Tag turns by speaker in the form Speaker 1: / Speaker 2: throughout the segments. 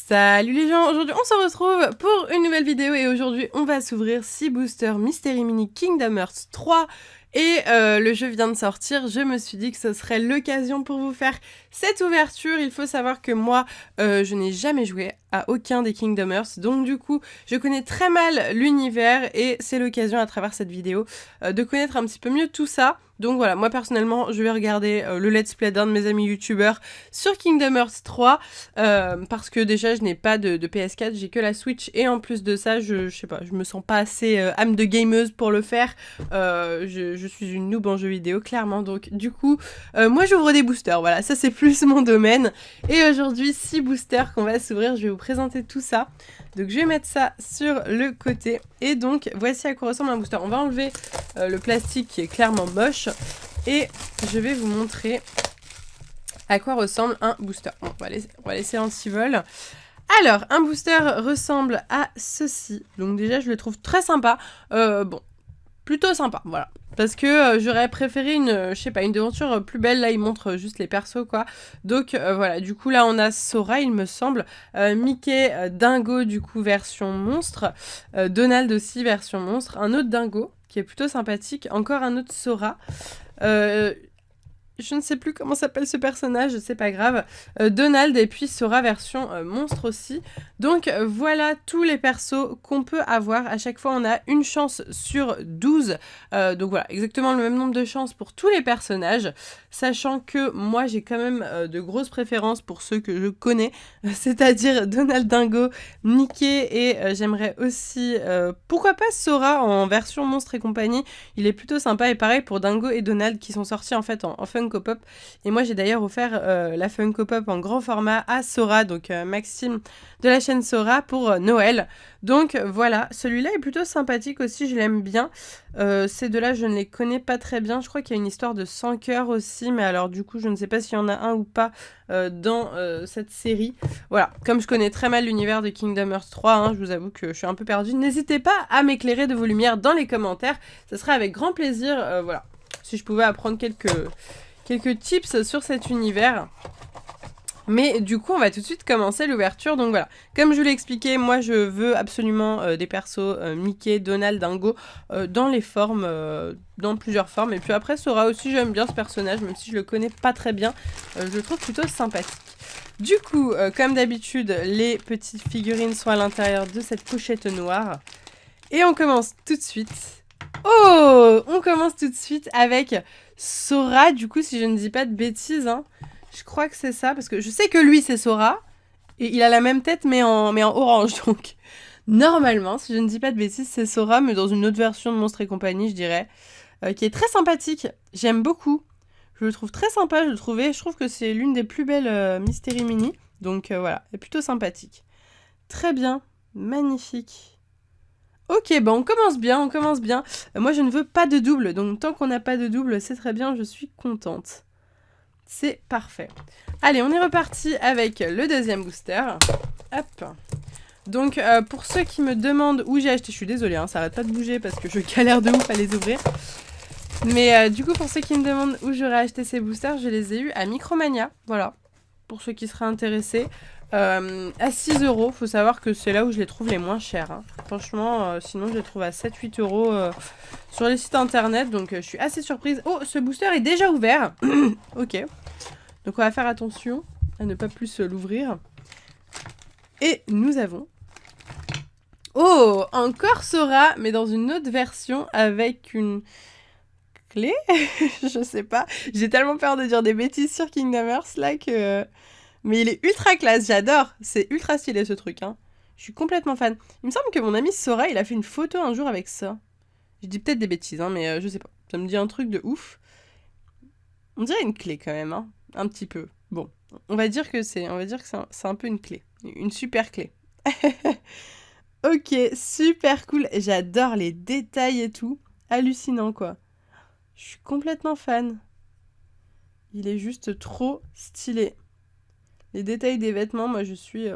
Speaker 1: Salut les gens, aujourd'hui on se retrouve pour une nouvelle vidéo et aujourd'hui on va s'ouvrir 6 boosters Mystery Mini Kingdom Hearts 3 et le jeu vient de sortir. Je me suis dit que ce serait l'occasion pour vous faire cette ouverture. Il faut savoir que moi je n'ai jamais joué à aucun des Kingdom Hearts, donc du coup je connais très mal l'univers et c'est l'occasion à travers cette vidéo de connaître un petit peu mieux tout ça. Donc voilà, moi personnellement je vais regarder le let's play d'un de mes amis youtubeurs sur Kingdom Hearts 3 parce que déjà je n'ai pas de PS4, j'ai que la Switch et en plus de ça je sais pas, je me sens pas assez âme de gameuse pour le faire. Je suis une noob en jeu vidéo clairement, donc du coup moi j'ouvre des boosters, voilà, ça c'est plus mon domaine. Et aujourd'hui 6 boosters qu'on va s'ouvrir, je vais vous présenter tout ça. Donc je vais mettre ça sur le côté et donc voici à quoi ressemble un booster. On va enlever le plastique qui est clairement moche et je vais vous montrer à quoi ressemble un booster. Bon, on va laisser l'antivol. Alors, un booster ressemble à ceci. Donc déjà, je le trouve très sympa. Bon, plutôt sympa, voilà. Parce que j'aurais préféré une, je sais pas, une devanture plus belle. Là, il montre juste les persos, quoi. Donc voilà, du coup, là, on a Sora, il me semble. Mickey, Dingo, du coup, version monstre. Donald aussi, version monstre. Un autre Dingo, qui est plutôt sympathique. Encore un autre Sora. Je ne sais plus comment s'appelle ce personnage, c'est pas grave. Donald et puis Sora version monstre aussi. Donc voilà tous les persos qu'on peut avoir. À chaque fois on a une chance sur 12. Donc voilà, exactement le même nombre de chances pour tous les personnages. Sachant que moi j'ai quand même de grosses préférences pour ceux que je connais. C'est-à-dire Donald, Dingo, Mickey et j'aimerais aussi... pourquoi pas Sora en version monstre et compagnie. Il est plutôt sympa et pareil pour Dingo et Donald qui sont sortis en fait en Funko Pop. Et moi j'ai d'ailleurs offert la Funko Pop en grand format à Sora, donc Maxime de la chaîne Sora pour Noël. Donc voilà, celui-là est plutôt sympathique aussi, je l'aime bien. Ces deux-là je ne les connais pas très bien, je crois qu'il y a une histoire de 100 cœurs aussi, mais alors du coup je ne sais pas s'il y en a un ou pas dans cette série. Voilà, comme je connais très mal l'univers de Kingdom Hearts 3, hein, je vous avoue que je suis un peu perdue. N'hésitez pas à m'éclairer de vos lumières dans les commentaires, ce serait avec grand plaisir, voilà. Si je pouvais apprendre quelques tips sur cet univers. Mais du coup, on va tout de suite commencer l'ouverture. Donc voilà, comme je vous l'ai expliqué, moi je veux absolument des persos Mickey, Donald, Dingo dans les formes, dans plusieurs formes. Et puis après, Sora aussi, j'aime bien ce personnage, même si je le connais pas très bien. Je le trouve plutôt sympathique. Du coup, comme d'habitude, les petites figurines sont à l'intérieur de cette pochette noire. Et on commence tout de suite. Oh! On commence tout de suite avec Sora, du coup, si je ne dis pas de bêtises, hein. Je crois que c'est ça, parce que je sais que lui, c'est Sora, et il a la même tête, mais en orange, donc... Normalement, si je ne dis pas de bêtises, c'est Sora, mais dans une autre version de Monstres et compagnie, je dirais, qui est très sympathique. J'aime beaucoup. Je le trouve très sympa, je trouve que c'est l'une des plus belles Mystery Mini, donc voilà, elle est plutôt sympathique. Très bien, magnifique. Ok, bon, on commence bien, moi, je ne veux pas de double, donc tant qu'on n'a pas de double, c'est très bien, je suis contente. C'est parfait. Allez, on est reparti avec le deuxième booster. Hop. Donc, pour ceux qui me demandent où j'ai acheté, je suis désolée, hein, ça arrête pas de bouger parce que je galère de ouf à les ouvrir. Mais du coup, pour ceux qui me demandent où j'aurais acheté ces boosters, je les ai eus à Micromania, voilà. Pour ceux qui seraient intéressés. À 6 €, faut savoir que c'est là où je les trouve les moins chers, hein. Franchement, sinon je les trouve à 7-8 € sur les sites internet, donc je suis assez surprise. Oh, ce booster est déjà ouvert. Ok, donc on va faire attention à ne pas plus l'ouvrir. Et nous avons... Oh, encore Sora, mais dans une autre version avec une clé. Je sais pas, j'ai tellement peur de dire des bêtises sur Kingdom Hearts là que... Mais il est ultra classe, j'adore. C'est ultra stylé ce truc, hein. Je suis complètement fan. Il me semble que mon ami Sora, il a fait une photo un jour avec ça. Je dis peut-être des bêtises, hein, mais je sais pas. Ça me dit un truc de ouf. On dirait une clé quand même, hein. Un petit peu. Bon, on va dire que c'est un peu une clé. Une super clé. Ok, super cool. J'adore les détails et tout. Hallucinant, quoi. Je suis complètement fan. Il est juste trop stylé. Les détails des vêtements, moi je suis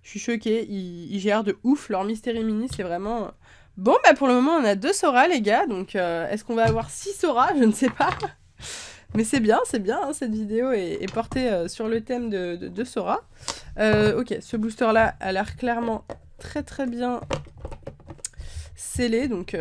Speaker 1: choquée, ils gèrent de ouf leur Mystery Mini, c'est vraiment... Bon, bah pour le moment on a 2 Sora les gars, donc est-ce qu'on va avoir 6 Sora? Je ne sais pas. Mais c'est bien, hein, cette vidéo est portée sur le thème de Sora. Ok, ce booster-là a l'air clairement très bien scellé, donc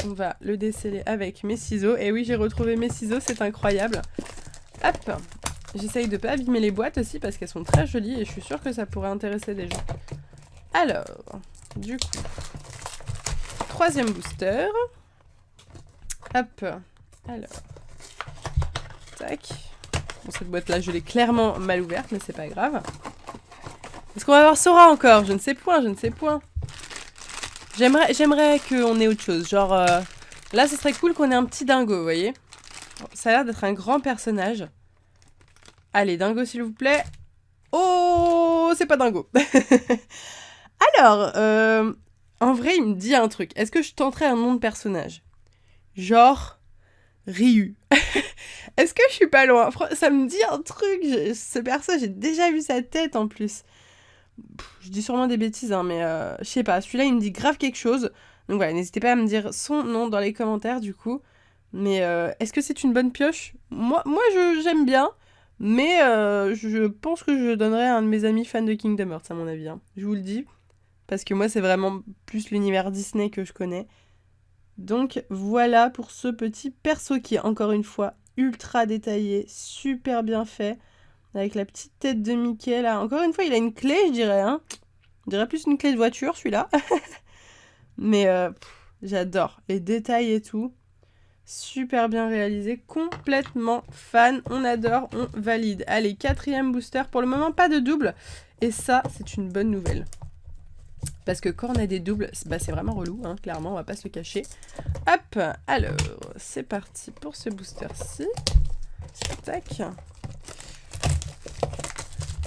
Speaker 1: on va le déceler avec mes ciseaux. Et oui, j'ai retrouvé mes ciseaux, c'est incroyable. Hop, j'essaye de pas abîmer les boîtes aussi parce qu'elles sont très jolies et je suis sûre que ça pourrait intéresser des gens. Alors, du coup, troisième booster. Hop, alors, tac. Bon, cette boîte-là, je l'ai clairement mal ouverte, mais c'est pas grave. Est-ce qu'on va avoir Sora encore? Je ne sais point. J'aimerais qu'on ait autre chose. Genre, là, ce serait cool qu'on ait un petit dingo, vous voyez? Bon, ça a l'air d'être un grand personnage. Allez, dingo, s'il vous plaît. Oh, c'est pas dingo. Alors, en vrai, il me dit un truc. Est-ce que je tenterais un nom de personnage? Genre, Ryu. Est-ce que je suis pas loin? Ça me dit un truc. Ce perso, j'ai déjà vu sa tête en plus. Je dis sûrement des bêtises, hein, mais je sais pas. Celui-là, il me dit grave quelque chose. Donc voilà, n'hésitez pas à me dire son nom dans les commentaires, du coup. Mais est-ce que c'est une bonne pioche? Moi j'aime bien. Mais je pense que je donnerais à un de mes amis fans de Kingdom Hearts, à mon avis. Hein. Je vous le dis. Parce que moi, c'est vraiment plus l'univers Disney que je connais. Donc voilà pour ce petit perso qui est, encore une fois, ultra détaillé, super bien fait. Avec la petite tête de Mickey, là. Encore une fois, il a une clé, je dirais. Hein. Je dirais plus une clé de voiture, celui-là. Mais j'adore. Les détails et tout. Super bien réalisé. Complètement fan. On adore, on valide. Allez, quatrième booster. Pour le moment, pas de double. Et ça, c'est une bonne nouvelle. Parce que quand on a des doubles, bah, c'est vraiment relou, hein, clairement, on va pas se le cacher. Hop, alors, c'est parti pour ce booster-ci. Tac.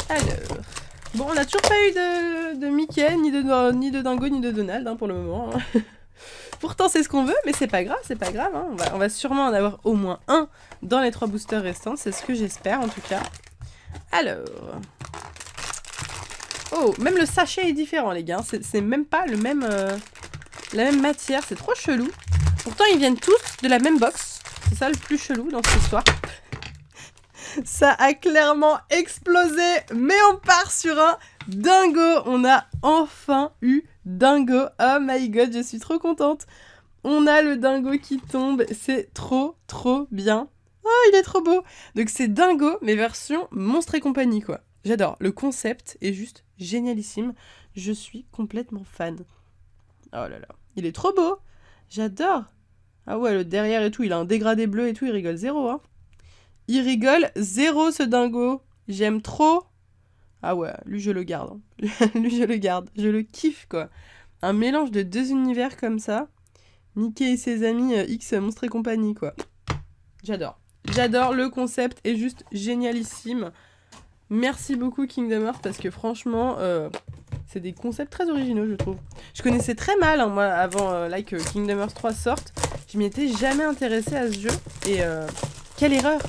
Speaker 1: Alors, bon, on n'a toujours pas eu de Mickey, ni de Dingo, ni de Donald, hein, pour le moment. Hein. Pourtant, c'est ce qu'on veut, mais c'est pas grave, hein. On va sûrement en avoir au moins un dans les 3 boosters restants, c'est ce que j'espère, en tout cas. Alors... Oh, même le sachet est différent, les gars. C'est même pas la même matière, c'est trop chelou. Pourtant, ils viennent tous de la même box. C'est ça le plus chelou dans cette histoire. Ça a clairement explosé, mais on part sur un dingo. On a enfin eu dingo. Oh my god, je suis trop contente. On a le dingo qui tombe, c'est trop bien. Oh, il est trop beau. Donc c'est dingo, mais version Monstres et compagnie, quoi. J'adore, le concept est juste génialissime. Je suis complètement fan. Oh là là, il est trop beau. J'adore. Ah ouais, le derrière et tout, il a un dégradé bleu et tout, il rigole zéro, hein. Il rigole zéro, ce dingo. J'aime trop. Ah ouais, lui je le garde. Hein. Lui je le garde. Je le kiffe, quoi. Un mélange de 2 univers comme ça. Mickey et ses amis X Monstres et compagnie, quoi. J'adore. J'adore, le concept est juste génialissime. Merci beaucoup Kingdom Hearts parce que franchement, c'est des concepts très originaux, je trouve. Je connaissais très mal, hein, moi, avant que Kingdom Hearts 3 sorte. Je m'y étais jamais intéressée à ce jeu. Et quelle erreur.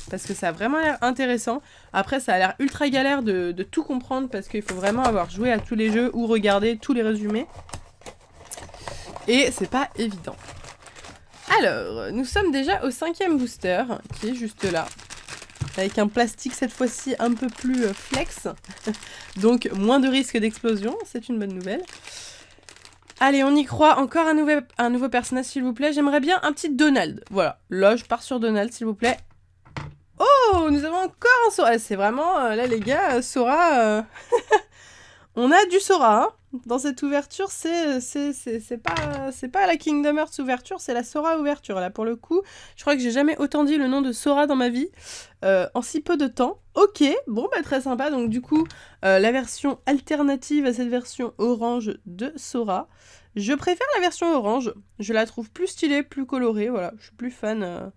Speaker 1: Parce que ça a vraiment l'air intéressant. Après, ça a l'air ultra galère de tout comprendre parce qu'il faut vraiment avoir joué à tous les jeux ou regarder tous les résumés. Et c'est pas évident. Alors, nous sommes déjà au 5e booster, qui est juste là. Avec un plastique cette fois-ci un peu plus flex. Donc moins de risque d'explosion, c'est une bonne nouvelle. Allez, on y croit. Encore un nouveau personnage, s'il vous plaît. J'aimerais bien un petit Donald. Voilà, là je pars sur Donald, s'il vous plaît. Oh, nous avons encore un Sora. C'est vraiment, là les gars, Sora... On a du Sora, hein. Dans cette ouverture, c'est pas la Kingdom Hearts ouverture, c'est la Sora ouverture. Là, pour le coup, je crois que j'ai jamais autant dit le nom de Sora dans ma vie, en si peu de temps. Ok, bon, bah très sympa. Donc du coup, la version alternative à cette version orange de Sora. Je préfère la version orange. Je la trouve plus stylée, plus colorée. Voilà, je suis plus fan.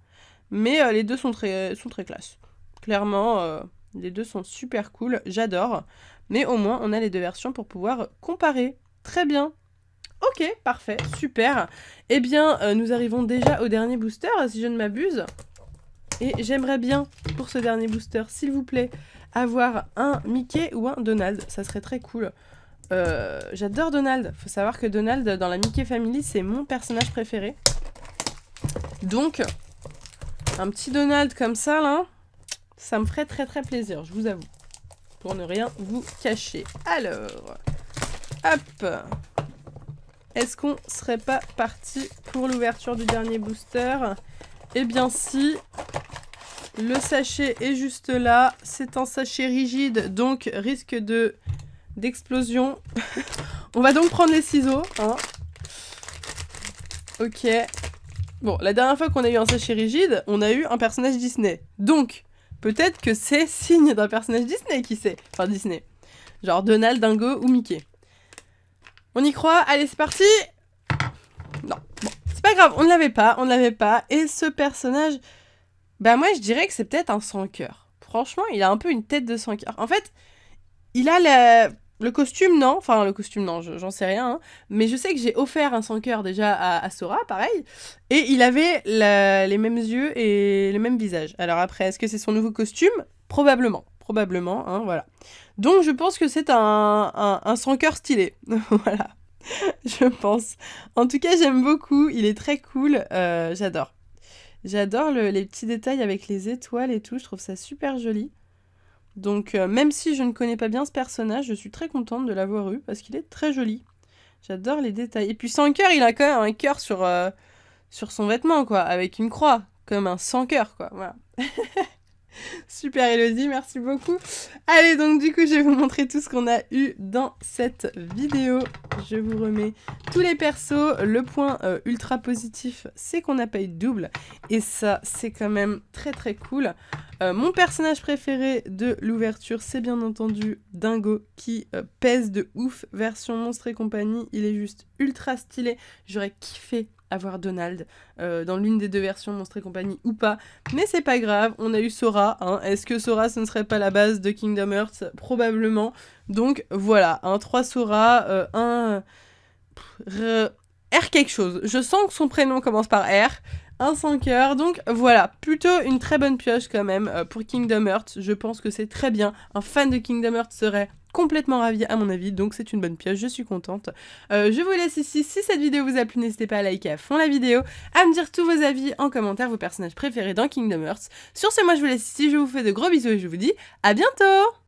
Speaker 1: Mais les deux sont très classe. Clairement, les deux sont super cool. J'adore. Mais au moins, on a les deux versions pour pouvoir comparer. Très bien. Ok, parfait, super. Eh bien, nous arrivons déjà au dernier booster, si je ne m'abuse. Et j'aimerais bien, pour ce dernier booster, s'il vous plaît, avoir un Mickey ou un Donald. Ça serait très cool. J'adore Donald. Faut savoir que Donald, dans la Mickey Family, c'est mon personnage préféré. Donc, Un petit Donald comme ça, là, ça me ferait très très plaisir, je vous avoue. Pour ne rien vous cacher. Alors, hop. Est-ce qu'on serait pas parti pour l'ouverture du dernier booster? Eh bien si. Le sachet est juste là. C'est un sachet rigide, donc risque d'explosion. On va donc prendre les ciseaux. Hein. Ok. Bon, la dernière fois qu'on a eu un sachet rigide, on a eu un personnage Disney. Donc, peut-être que c'est signe d'un personnage Disney, qui sait. Enfin, Disney. Genre Donald, Dingo ou Mickey. On y croit, allez, c'est parti. Non, bon, c'est pas grave, on ne l'avait pas. Et ce personnage, bah moi je dirais que c'est peut-être un sans cœur. Franchement, il a un peu une tête de sans cœur. En fait, il a le costume, non. Enfin, le costume, non, j'en sais rien. Hein. Mais je sais que j'ai offert un sans cœur déjà à Sora, pareil. Et il avait les mêmes yeux et le même visage. Alors après, est-ce que c'est son nouveau costume? Probablement, hein, voilà. Donc je pense que c'est un sans cœur stylé. Voilà, je pense. En tout cas, j'aime beaucoup. Il est très cool. J'adore. J'adore les petits détails avec les étoiles et tout. Je trouve ça super joli. Donc, même si je ne connais pas bien ce personnage, je suis très contente de l'avoir eu parce qu'il est très joli. J'adore les détails. Et puis sans cœur, il a quand même un cœur sur son vêtement, quoi, avec une croix, comme un sans cœur, quoi. Voilà. Super Elodie, merci beaucoup. Allez, donc du coup, je vais vous montrer tout ce qu'on a eu dans cette vidéo. Je vous remets tous les persos. Le point ultra positif, c'est qu'on n'a pas eu de double. Et ça, c'est quand même très très cool. Mon personnage préféré de l'ouverture, c'est bien entendu Dingo, qui pèse de ouf. Version Monstres et compagnie, il est juste ultra stylé. J'aurais kiffé avoir Donald dans l'une des deux versions Monstres et compagnie ou pas, mais c'est pas grave, on a eu Sora, hein. Est-ce que Sora ce ne serait pas la base de Kingdom Hearts? Probablement, donc voilà, un 3 Sora, R quelque chose, je sens que son prénom commence par R, un sans cœur, donc voilà, plutôt une très bonne pioche quand même pour Kingdom Hearts, je pense que c'est très bien, un fan de Kingdom Hearts serait complètement ravi à mon avis, donc c'est une bonne pioche, je suis contente. Je vous laisse ici, si cette vidéo vous a plu, n'hésitez pas à liker à fond la vidéo, à me dire tous vos avis en commentaire, vos personnages préférés dans Kingdom Hearts. Sur ce, moi je vous laisse ici, je vous fais de gros bisous et je vous dis à bientôt!